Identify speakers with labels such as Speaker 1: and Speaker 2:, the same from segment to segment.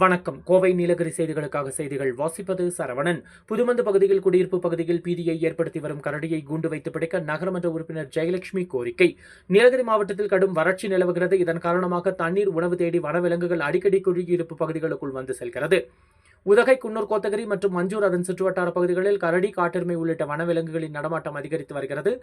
Speaker 1: வணக்கம். கோவை நீலகிரி செய்திகளுக்காக செய்திகள் வாசிப்பது சரவணன். புதுமந்து பகுதியில் குடியிருப்பு பகுதியில் பீதியை ஏற்படுத்தி வரும் கரடியை கூண்டு வைத்து பிடிக்க நகரமன்ற உறுப்பினர் ஜெயலட்சுமி கோரிக்கை. நீலகிரி மாவட்டத்தில் கடும் வறட்சி நிலவுகிறது. இதன் காரணமாக தண்ணீர், உணவு தேடி வனவிலங்குகள் அடிக்கடி குடியிருப்பு பகுதிகளுக்குள் வந்து செல்கிறது. உதகை, குன்னூர், கோத்தகிரி மற்றும் மஞ்சூர் அதன் சுற்றுவட்டார பகுதிகளில் கரடி, காட்டெருமை உள்ளிட்ட வனவிலங்குகளின் நடமாட்டம் அதிகரித்து வருகிறது.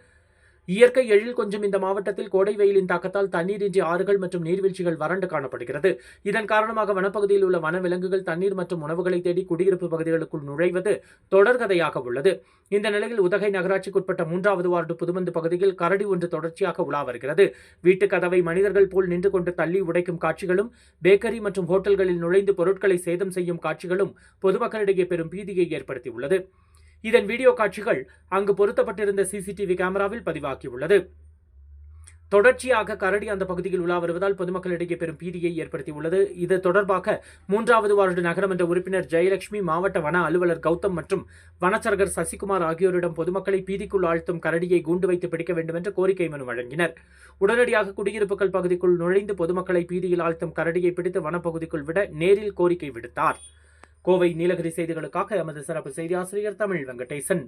Speaker 1: இயற்கை எழில் கொஞ்சம் இந்த மாவட்டத்தில் கோடை வெயிலின் தாக்கத்தால் தண்ணீரின்றி ஆறுகள் மற்றும் நீர்வீழ்ச்சிகள் வறண்டு காணப்படுகிறது. இதன் காரணமாக வனப்பகுதியில் உள்ள வனவிலங்குகள் தண்ணீர் மற்றும் உணவுகளை தேடி குடியிருப்பு பகுதிகளுக்குள் நுழைவது தொடர்கதையாக உள்ளது. இந்த நிலையில் உதகை நகராட்சிக்குட்பட்ட 3வது வார்டு புதுமந்து பகுதியில் கரடி ஒன்று தொடர்ச்சியாக உலா வருகிறது. வீட்டு கதவை மனிதர்கள் போல் நின்று கொண்டு தள்ளி உடைக்கும் காட்சிகளும், பேக்கரி மற்றும் ஹோட்டல்களில் நுழைந்து பொருட்களை சேதம் செய்யும் காட்சிகளும் பொதுமக்களிடையே பெரும் பீதியை ஏற்படுத்தியுள்ளது. இதன் வீடியோ காட்சிகள் அங்கு பொருத்தப்பட்டிருந்த சிசிடிவி கேமராவில் பதிவாகியுள்ளது. தொடர்ச்சியாக கரடி அந்த பகுதியில் உலா வருவதால் பொதுமக்களிடையே பெரும் பீதியை ஏற்படுத்தியுள்ளது. இது தொடர்பாக 3வது வார்டு நகரமன்ற உறுப்பினர் ஜெயலட்சுமி, மாவட்ட வன அலுவலர் கௌதம் மற்றும் வனச்சரகர் சசிகுமார் ஆகியோரிடம் பொதுமக்களை பீதிக்குள் ஆழ்த்தும் கரடியை கூண்டு வைத்து பிடிக்க வேண்டும் என்று கோரிக்கை மனு வழங்கினர். உடனடியாக குடியிருப்புகள் பகுதிக்குள் நுழைந்து பொதுமக்களை பீதியில் ஆழ்த்தும் கரடியை பிடித்து வனப்பகுதிக்குள் விட நேரில் கோரிக்கை விடுத்தார். கோவை நீலகிரி செய்திகளுக்காக எமது சிறப்பு செய்தி ஆசிரியர் தமிழ் வெங்கடேசன்.